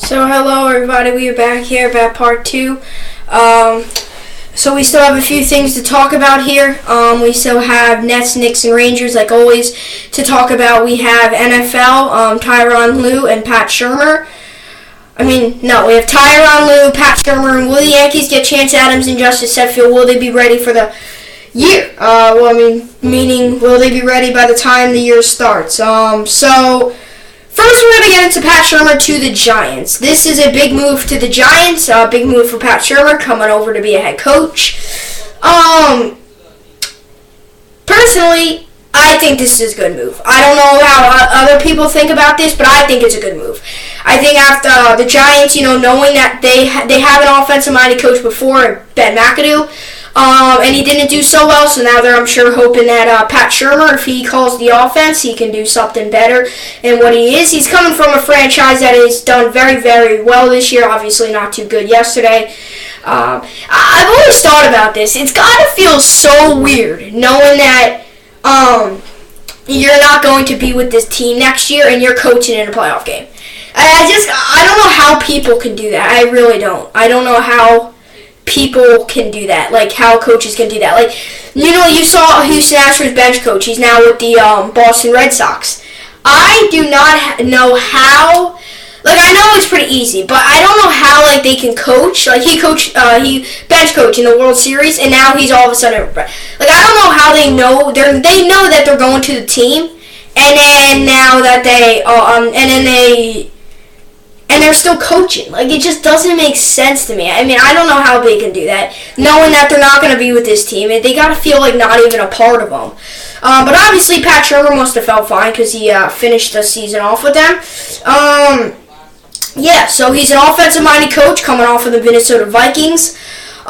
So hello everybody, we are back here at part 2. So we still have a few things to talk about here. We still have Nets, Knicks, and Rangers like always to talk about. We have NFL, Tyronn Lue and Pat Shurmur. We have Tyronn Lue, Pat Shurmur, and will the Yankees get Chance Adams and Justice Hetfield? Will they be ready for the year? Meaning will they be ready by the time the year starts? First, we're going to get into Pat Shurmur to the Giants. This is a big move to the Giants, a big move for Pat Shurmur coming over to be a head coach. Personally, I think this is a good move. I don't know how other people think about this, but I think it's a good move. I think after the Giants, knowing that they have an offensive-minded coach before, Ben McAdoo, and he didn't do so well, so now they're, I'm sure, hoping that Pat Shurmur, if he calls the offense, he can do something better than what he is. He's coming from a franchise that has done very, very well this year, obviously not too good yesterday. I've always thought about this. It's got to feel so weird knowing that you're not going to be with this team next year and you're coaching in a playoff game. I don't know how people can do that. I really don't. I don't know how people can do that, like how coaches can do that. Like, you saw Houston Astros bench coach. He's now with the Boston Red Sox. I do not know how. Like, I know it's pretty easy, but I don't know how they can coach. Like, he bench coach in the World Series, and now he's all of a sudden I don't know how they know. They know that they're going to the team, and then now that they're still coaching. Like, it just doesn't make sense to me. I don't know how they can do that, knowing that they're not going to be with this team. They got to feel like not even a part of them. But obviously, Pat Shurmur must have felt fine because he finished the season off with them. So he's an offensive-minded coach coming off of the Minnesota Vikings.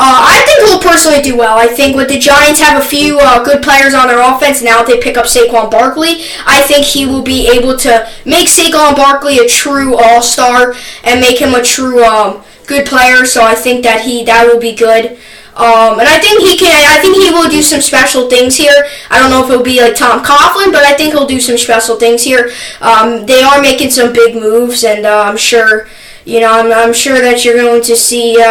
I think he'll personally do well. I think with the Giants have a few good players on their offense, now that they pick up Saquon Barkley, I think he will be able to make Saquon Barkley a true all-star and make him a true good player. So I think that will be good. And I think he will do some special things here. I don't know if it'll be like Tom Coughlin, but I think he'll do some special things here. They are making some big moves, and I'm sure, I'm sure that you're going to see.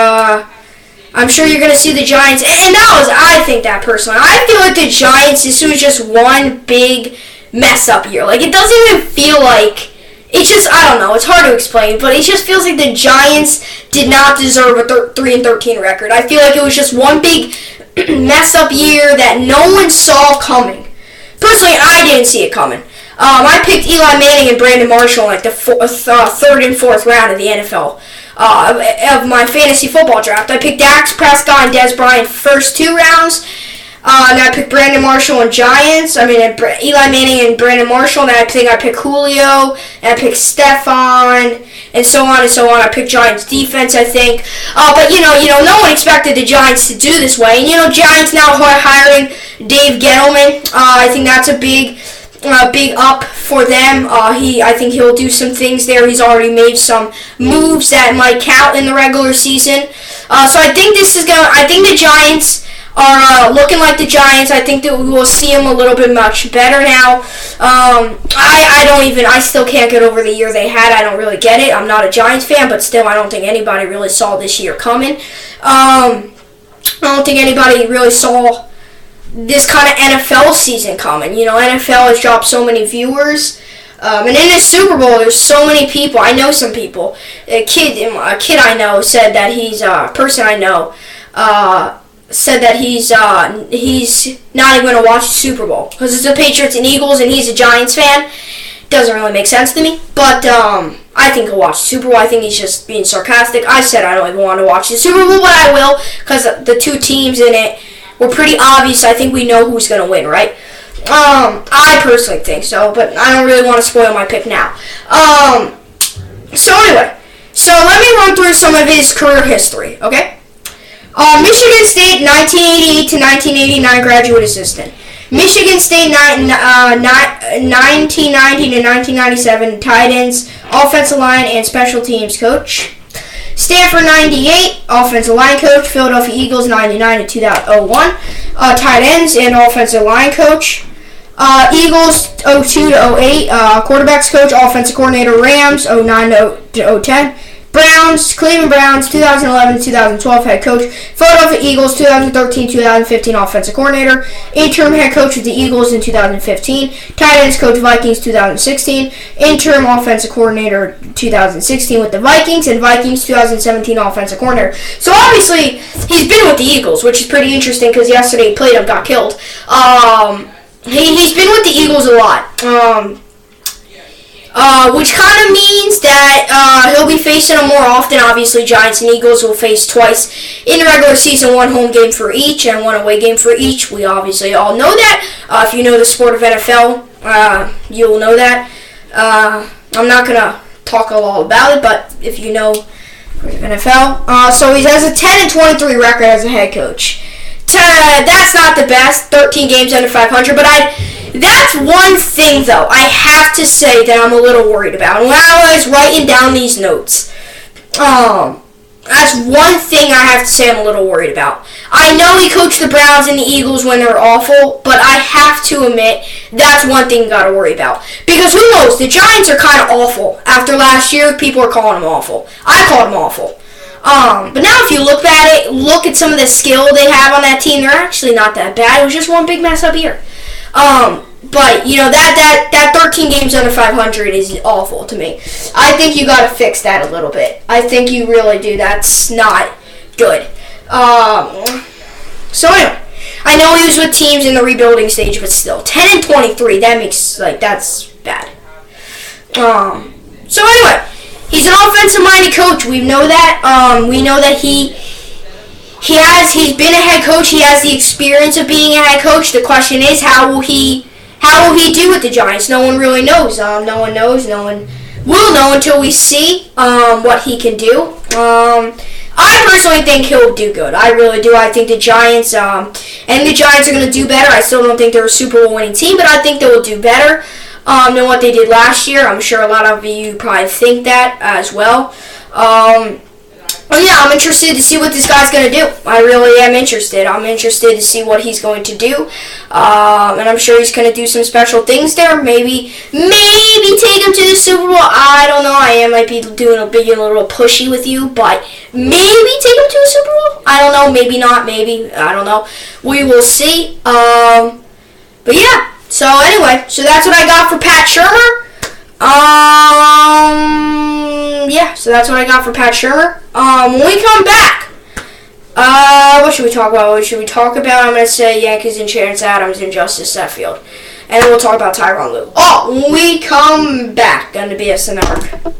I'm sure you're going to see the Giants, and I think that personally. I feel like the Giants, this was just one big mess-up year. Like, it doesn't even feel like, I don't know, it's hard to explain, but it just feels like the Giants did not deserve a 3-13 record. I feel like it was just one big mess-up year that no one saw coming. Personally, I didn't see it coming. I picked Eli Manning and Brandon Marshall in the third and fourth round of the NFL. Of my fantasy football draft. I picked Dak Prescott and Dez Bryant first 2 rounds. And I picked Brandon Marshall and Giants. Eli Manning and Brandon Marshall. And I think I picked Julio. And I picked Stephon. And so on and so on. I picked Giants defense, I think. But no one expected the Giants to do this way. And Giants now hiring Dave Gettleman. I think that's a big up for them. I think he'll do some things there. He's already made some moves that might count in the regular season. So I think I think the Giants are looking like the Giants. I think that we will see them a little bit much better now. I still can't get over the year they had. I don't really get it. I'm not a Giants fan, but still I don't think anybody really saw this year coming. I don't think anybody really saw this kind of NFL season coming. NFL has dropped so many viewers. And in the Super Bowl, there's so many people. I know some people. A kid I know said that said that he's not even going to watch the Super Bowl because it's the Patriots and Eagles, and he's a Giants fan. Doesn't really make sense to me, but I think he'll watch the Super Bowl. I think he's just being sarcastic. I said I don't even want to watch the Super Bowl, but I will because the 2 teams in it were pretty obvious. I think we know who's going to win, right? I personally think so, but I don't really want to spoil my pick now. So anyway, let me run through some of his career history, okay? Michigan State, 1988 to 1989 graduate assistant. Michigan State, 1990 to 1997 tight ends, offensive line, and special teams coach. Stanford 98, offensive line coach. Philadelphia Eagles 99 to 2001, tight ends and offensive line coach. Eagles 02 to 08, quarterbacks coach, offensive coordinator. Rams 09 to 010. Cleveland Browns, 2011-2012 head coach. Philadelphia Eagles, 2013-2015 offensive coordinator. Interim head coach with the Eagles in 2015. Tight ends coach Vikings 2016. Interim offensive coordinator 2016 with the Vikings, and Vikings 2017 offensive coordinator. So obviously he's been with the Eagles, which is pretty interesting because yesterday he played him, got killed. He's been with the Eagles a lot. Which kind of means that he'll be facing them more often. Obviously, Giants and Eagles will face twice in the regular season, one home game for each and one away game for each. We obviously all know that. If you know the sport of NFL, you'll know that. I'm not going to talk a lot about it, but if you know NFL. So he has a 10-23 record as a head coach. That's not the best, 13 games under 500, but that's one thing, though, I have to say that I'm a little worried about. When I was writing down these notes, that's one thing I have to say I'm a little worried about. I know he coached the Browns and the Eagles when they're awful, but I have to admit that's one thing you got to worry about. Because who knows, the Giants are kind of awful. After last year, people are calling them awful. I called them awful. But now if you look at some of the skill they have on that team, they're actually not that bad. It was just one big mess up here. But, you know, that 13 games under 500 is awful to me. I think you got to fix that a little bit. I think you really do. That's not good. So anyway, I know he was with teams in the rebuilding stage, but still, 10-23, that's bad. So anyway, he's an offensive-minded coach. We know that. We know that he's been a head coach. He has the experience of being a head coach. The question is, how will he do with the Giants? No one really knows. No one knows. No one will know until we see what he can do. I personally think he'll do good. I really do. I think the Giants are going to do better. I still don't think they're a Super Bowl winning team, but I think they will do better than what they did last year. I'm sure a lot of you probably think that as well. Well, yeah, I'm interested to see what this guy's going to do. I really am interested. I'm interested to see what he's going to do. And I'm sure he's going to do some special things there. Maybe take him to the Super Bowl. I don't know. I might be being a little pushy with you, but maybe take him to the Super Bowl. I don't know. Maybe not. Maybe. I don't know. We will see. But yeah. So anyway, so that's what I got for Pat Shurmur. Yeah, so that's what I got for Pat Shurmur. When we come back, what should we talk about? I'm going to say Yankees and Chance Adams and Justice Sheffield. And then we'll talk about Tyronn Lue. When we come back on the BSN Network.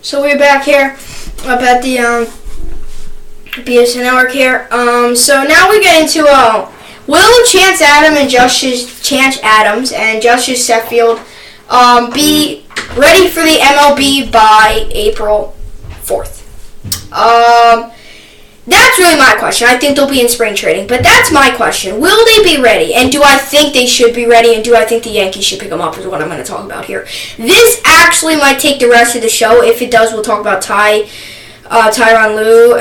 So we're back here up at the BSN Network here. So now we get into will Chance Adams and Justice Sheffield be ready for the MLB by April 4th? That's really my question. I think they'll be in spring training, but that's my question. Will they be ready? And do I think they should be ready? And do I think the Yankees should pick them up is what I'm going to talk about here. This actually might take the rest of the show. If it does, we'll talk about Tyronn Lue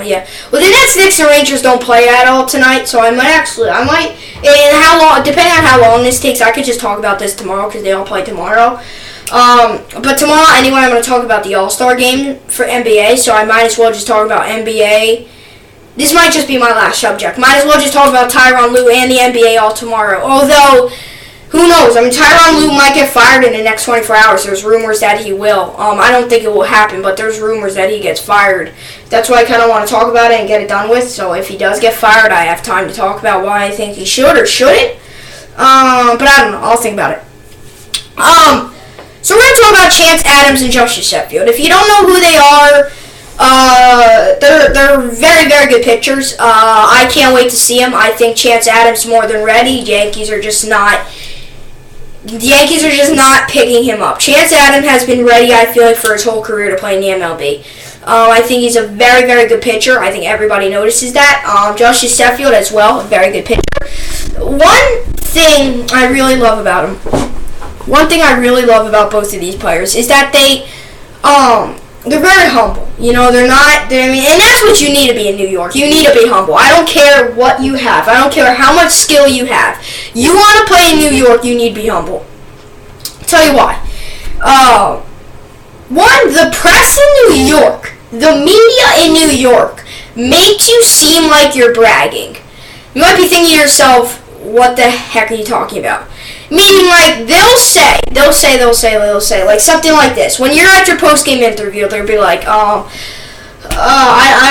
yeah. Well, the Nets, Knicks, and Rangers don't play at all tonight, so I might, and how long, depending on how long this takes, I could just talk about this tomorrow because they all play tomorrow. But tomorrow, anyway, I'm going to talk about the All-Star game for NBA, so I might as well just talk about NBA. This might just be my last subject. Might as well just talk about Tyronn Lue and the NBA all tomorrow. Although, who knows? I mean, Tyronn Lue might get fired in the next 24 hours. There's rumors that he will. I don't think it will happen, but there's rumors that he gets fired. That's why I kind of want to talk about it and get it done with. So if he does get fired, I have time to talk about why I think he should or shouldn't. But I don't know. I'll think about it. So we're going to talk about Chance Adams and Justice Sheffield. If you don't know who they are, they're very, very good pitchers. I can't wait to see them. I think Chance Adams more than ready. The Yankees are just not picking him up. Chance Adams has been ready, I feel like, for his whole career to play in the MLB. I think he's a very, very good pitcher. I think everybody notices that. Justice Sheffield as well, a very good pitcher. One thing I really love about both of these players is that they're very humble. You know, and that's what you need to be in New York. You need to be humble. I don't care what you have. I don't care how much skill you have. You want to play in New York, you need to be humble. I'll tell you why. One, the press in New York, the media in New York, makes you seem like you're bragging. You might be thinking to yourself, what the heck are you talking about? Meaning, like, they'll say, like, something like this. When you're at your post-game interview, they'll be like, I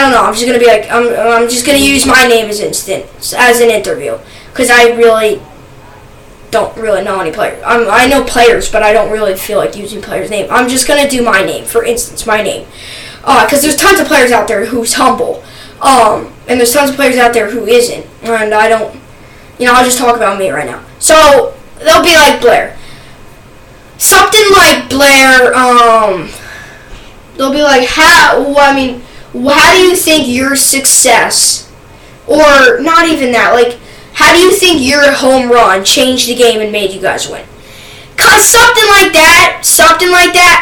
don't know, I'm just going to be like, I'm just going to use my name as an interview. Because I really don't really know any players. I know players, but I don't really feel like using players' name. I'm just going to do my name, for instance, my name. Because there's tons of players out there who's humble. And there's tons of players out there who isn't. And I don't, I'll just talk about me right now. So, they'll be like Blair. Something like Blair, they'll be like, how do you think your success, or not even that, like, how do you think your home run changed the game and made you guys win? Something like that,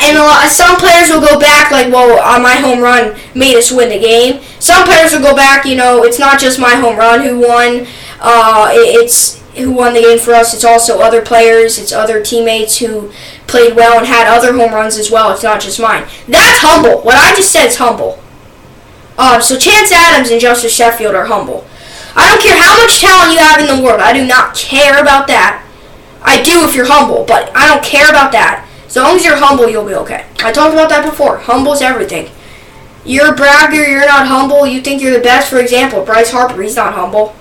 and some players will go back like, well, my home run made us win the game. Some players will go back, it's not just my home run who won, it's who won the game for us. It's also other players, it's other teammates who played well and had other home runs as well. It's not just mine. That's humble. What I just said is humble. So Chance Adams and Justice Sheffield are humble. I don't care how much talent you have in the world. I do not care about that. I do if you're humble, but I don't care about that. As long as you're humble, you'll be okay. I talked about that before. Humble's everything. You're a bragger, you're not humble, you think you're the best. For example, Bryce Harper, he's not humble.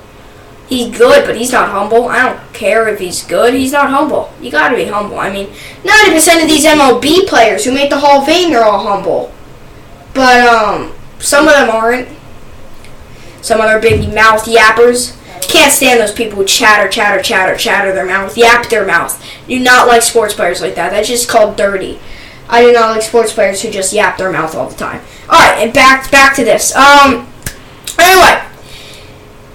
He's good, but he's not humble. I don't care if he's good. He's not humble. You got to be humble. 90% of these MLB players who make the Hall of Fame, they're all humble. But some of them aren't. Some other big mouth yappers. Can't stand those people who chatter their mouth, yap their mouth. Do not like sports players like that. That's just called dirty. I do not like sports players who just yap their mouth all the time. All right, and back to this. Anyway.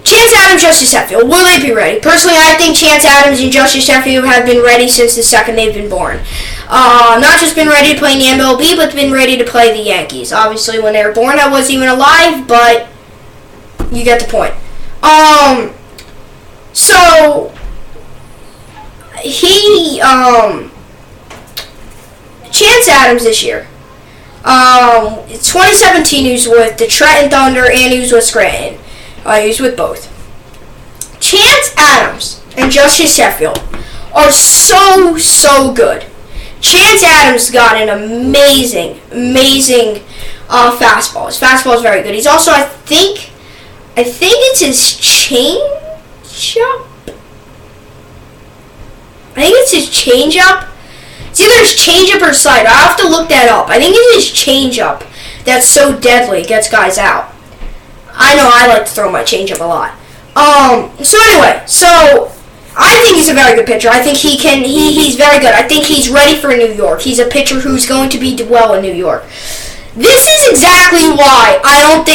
Chance Adams, Justice Sheffield, will they be ready? Personally, I think Chance Adams and Justice Sheffield have been ready since the second they've been born. Not just been ready to play in the MLB, but been ready to play the Yankees. Obviously, when they were born, I wasn't even alive, but you get the point. So, Chance Adams this year, 2017 he was with the Trenton Thunder and he was with Scranton. He was with both. Chance Adams and Justice Sheffield are so good. Chance Adams got an amazing fastball. His fastball is very good. He's also, I think it's his changeup. I think it's his changeup. It's either his changeup or slider. I have to look that up. I think it's his changeup that's so deadly, gets guys out. I know I like to throw my changeup a lot. So anyway, I think he's a very good pitcher. I think he's very good. I think he's ready for New York. He's a pitcher who's going to be well in New York. This is exactly why I'm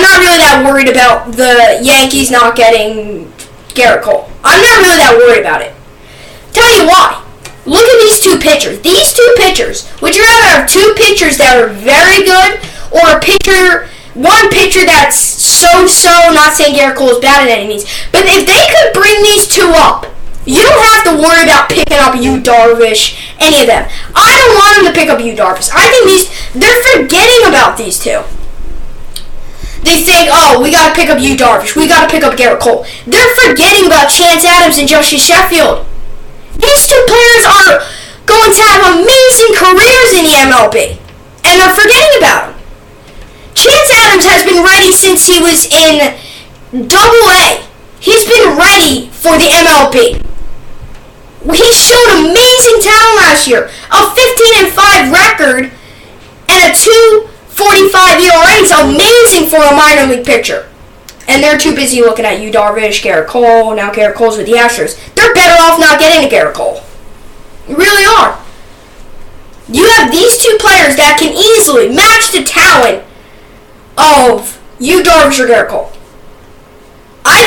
not really that worried about the Yankees not getting Garrett Cole. I'm not really that worried about it. Tell you why. Look at these two pitchers. These two pitchers. Would you rather have two pitchers that are very good or one pitcher that's so-so, not saying Garrett Cole is bad at any means, but if they could bring these two up, you don't have to worry about picking up Yu Darvish, any of them. I don't want them to pick up Yu Darvish. I think they're forgetting about these two. They think, oh, we got to pick up Yu Darvish. We got to pick up Garrett Cole. They're forgetting about Chance Adams and Justin Sheffield. These two players are going to have amazing careers in the MLB, and they're forgetting about them. Chance Adams has been ready since he was in Double-A. He's been ready for the MLB. He showed amazing talent last year. A 15-5 record and a 2.45 ERA is amazing for a minor league pitcher. And they're too busy looking at Yu Darvish, Garrett Cole. Now Garrett Cole's with the Astros. They're better off not getting a Garrett Cole. You really are. You have these two players that can easily match the talent of Yu Darvish or Garrett Cole. I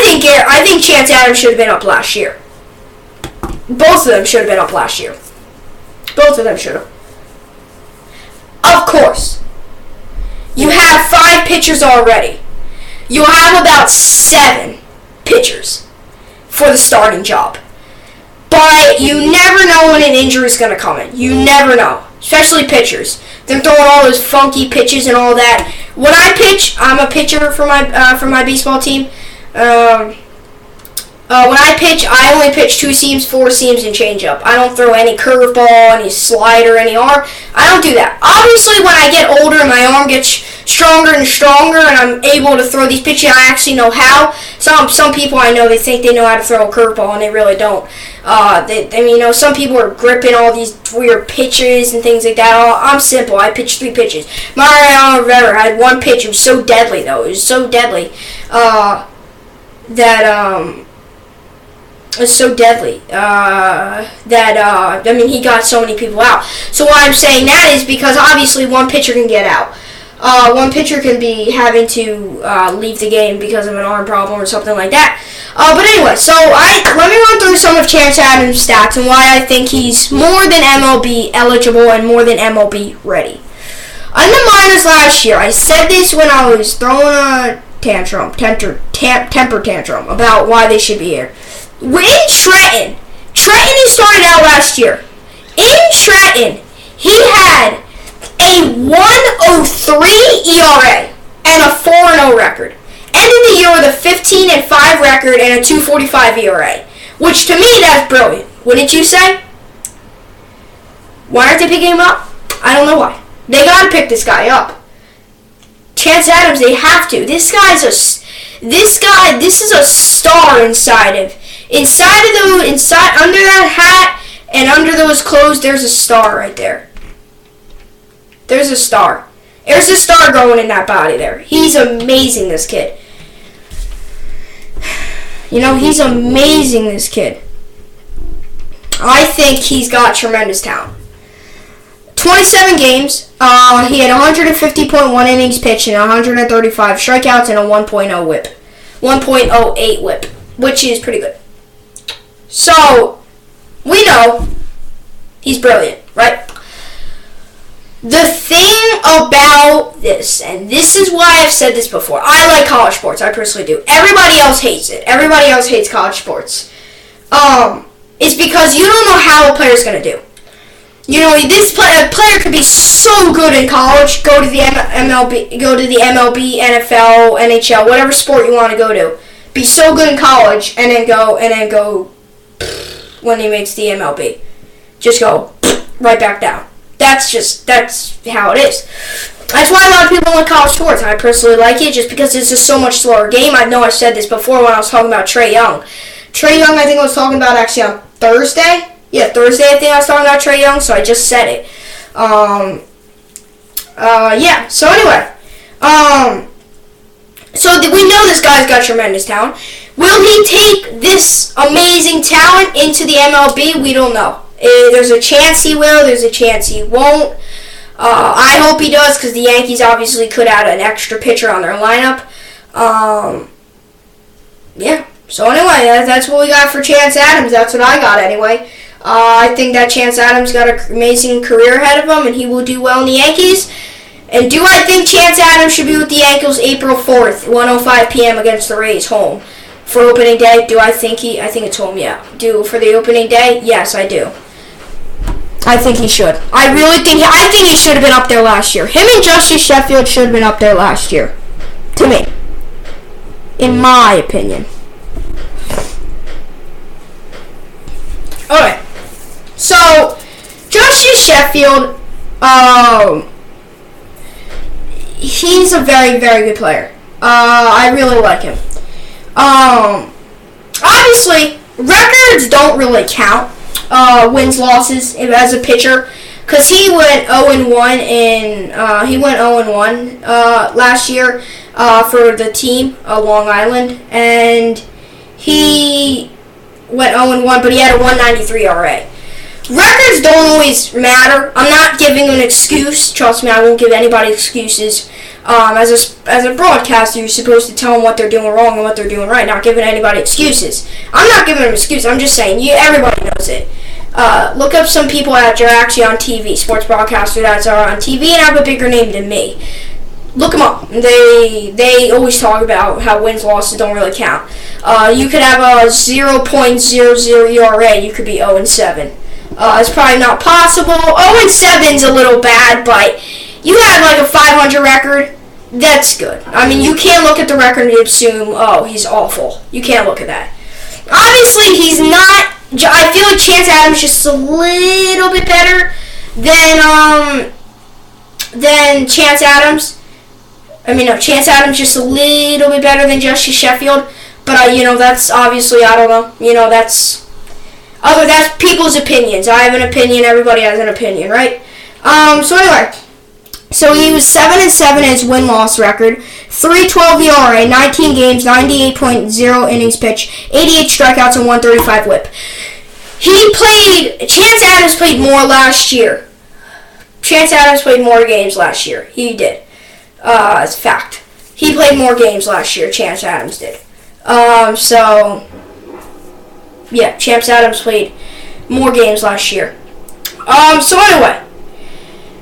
think Chance Adams should have been up last year. Both of them should have been up last year. Both of them should have. Of course. You have 5 pitchers already. You have about 7 pitchers for the starting job. But you never know when an injury is going to come in. You never know. Especially pitchers. They're throwing all those funky pitches and all that. When I pitch, I'm a pitcher for my baseball team. When I pitch, I only pitch 2 seams, 4 seams, and changeup. I don't throw any curveball, any slider, any arm. I don't do that. Obviously, when I get older and my arm gets stronger and stronger, and I'm able to throw these pitches, I actually know how. Some people I know, they think they know how to throw a curveball, and they really don't. Some people are gripping all these weird pitches and things like that. I'm simple. I pitch 3 pitches. Mariano Rivera had 1 pitch. It was so deadly, though. It was so deadly it's so deadly he got so many people out. So why I'm saying that is because obviously one pitcher can get out. One pitcher can be having to leave the game because of an arm problem or something like that. But anyway, so let me run through some of Chance Adams' stats and why I think he's more than MLB eligible and more than MLB ready. In the minors last year, I said this when I was throwing a temper tantrum about why they should be here. In Trenton, he started out last year. In Trenton, he had a 1.03 ERA and a 4.0 record. Ended the year with a 15-5 record and a 2.45 ERA, which to me that's brilliant. Wouldn't you say? Why aren't they picking him up? I don't know why. They gotta pick this guy up. Chance Adams, they have to. This is a star inside under that hat and under those clothes, there's a star right there. There's a star. There's a star growing in that body there. He's amazing, this kid. He's amazing, this kid. I think he's got tremendous talent. 27 games. He had 150.1 innings pitched and 135 strikeouts and a 1.0 whip. 1.08 whip, which is pretty good. So, we know he's brilliant, right? The thing about this, and this is why I've said this before, I like college sports, I personally do. Everybody else hates it. Everybody else hates college sports. It's because you don't know how a player's going to do. This player could be so good in college, go to the MLB, NFL, NHL, whatever sport you want to go to. Be so good in college and then go when he makes the MLB. Just go right back down. That's how it is. That's why a lot of people like college sports. I personally like it just because it's just so much slower game. I know I said this before when I was talking about Trae Young. Trae Young, I think I was talking about actually on Thursday. Yeah, Thursday I think I was talking about Trae Young, so I just said it. Yeah, so anyway. So we know this guy's got tremendous talent. Will he take this amazing talent into the MLB? We don't know. There's a chance he will. There's a chance he won't. I hope he does because the Yankees obviously could add an extra pitcher on their lineup. Yeah. So anyway, that's what we got for Chance Adams. That's what I got anyway. I think that Chance Adams got an amazing career ahead of him, and he will do well in the Yankees. And do I think Chance Adams should be with the Yankees April 4th, 1:05 p.m. against the Rays, home for opening day? I think it's home, yeah. For the opening day? Yes, I do. I think he should. I think he should have been up there last year. Him and Justice Sheffield should have been up there last year. To me. In my opinion. Alright. So, Justice Sheffield, he's a very, very good player. I really like him. Obviously, records don't really count. Wins, losses as a pitcher, because he went 0-1 last year for the team, Long Island, and he went 0-1, but he had a 193 ERA. Records don't always matter. I'm not giving an excuse. Trust me, I won't give anybody excuses. As a broadcaster, you're supposed to tell them what they're doing wrong and what they're doing right, not giving anybody excuses. I'm not giving them excuses. I'm just saying, everybody knows it. Look up some people that are actually on TV, sports broadcasters that are on TV and have a bigger name than me. Look them up. They always talk about how wins, losses don't really count. You could have a 0.00 ERA. You could be 0-7. It's probably not possible. 0-7's a little bad, but you have like a 500 record. That's good. I mean, you can't look at the record and assume, oh, he's awful. You can't look at that. Obviously, he's not. I feel like Chance Adams is just a little bit better than Chance Adams. Chance Adams just a little bit better than Justice Sheffield. But that's obviously, I don't know. That's people's opinions. I have an opinion. Everybody has an opinion, right? So anyway. So he was 7-7 in his win-loss record, 3.12 ERA, 19 games, 98.0 innings pitched, 88 strikeouts, and 135 WHIP. Chance Adams played more last year. Chance Adams played more games last year. He did. It's a fact. He played more games last year, Chance Adams did. Chance Adams played more games last year. So anyway.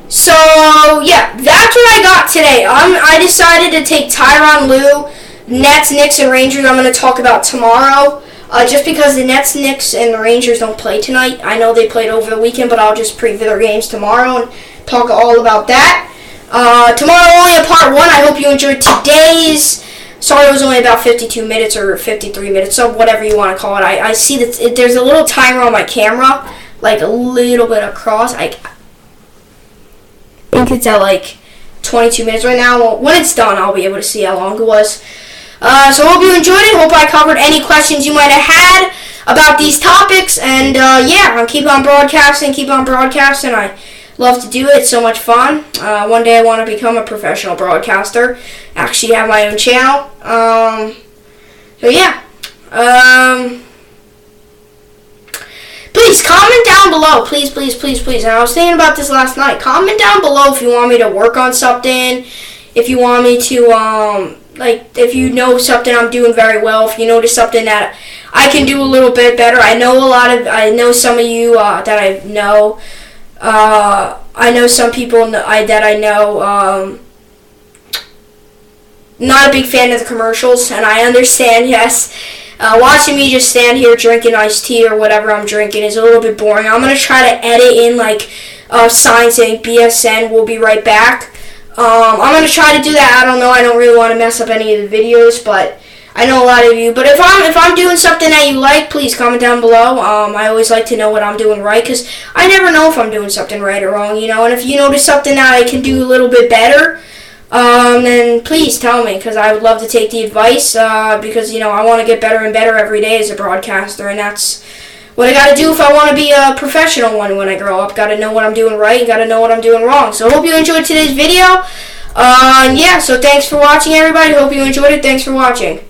So, that's what I got today. I decided to take Tyronn Lue, Nets, Knicks, and Rangers I'm going to talk about tomorrow. Just because the Nets, Knicks, and the Rangers don't play tonight. I know they played over the weekend, but I'll just preview their games tomorrow and talk all about that. Tomorrow only a part 1. I hope you enjoyed today's. Sorry, it was only about 52 minutes or 53 minutes, so whatever you want to call it. I see that there's a little timer on my camera, like a little bit across. I think it's at like 22 minutes right now. Well, when it's done, I'll be able to see how long it was. So I hope you enjoyed it. Hope I covered any questions you might have had about these topics. And I'll keep on broadcasting. I love to do it. It's so much fun. One day I want to become a professional broadcaster. Actually have my own channel. Please comment down below. Please. And I was thinking about this last night. Comment down below if you want me to work on something. If you want me to, if you know something I'm doing very well. If you notice something that I can do a little bit better. I know some of you that I know. I know some people that I know. Not a big fan of the commercials, and I understand, yes. Watching me just stand here drinking iced tea or whatever I'm drinking is a little bit boring. I'm going to try to edit in signs saying BSN, we'll be right back. I'm going to try to do that. I don't know. I don't really want to mess up any of the videos, but I know a lot of you. But if I'm doing something that you like, please comment down below. I always like to know what I'm doing right, because I never know if I'm doing something right or wrong, And if you notice something that I can do a little bit better, then please tell me, because I would love to take the advice, because, I want to get better and better every day as a broadcaster, and that's what I gotta do if I want to be a professional one when I grow up. Gotta know what I'm doing right and gotta know what I'm doing wrong. So I hope you enjoyed today's video. Yeah, so thanks for watching, everybody. Hope you enjoyed it. Thanks for watching.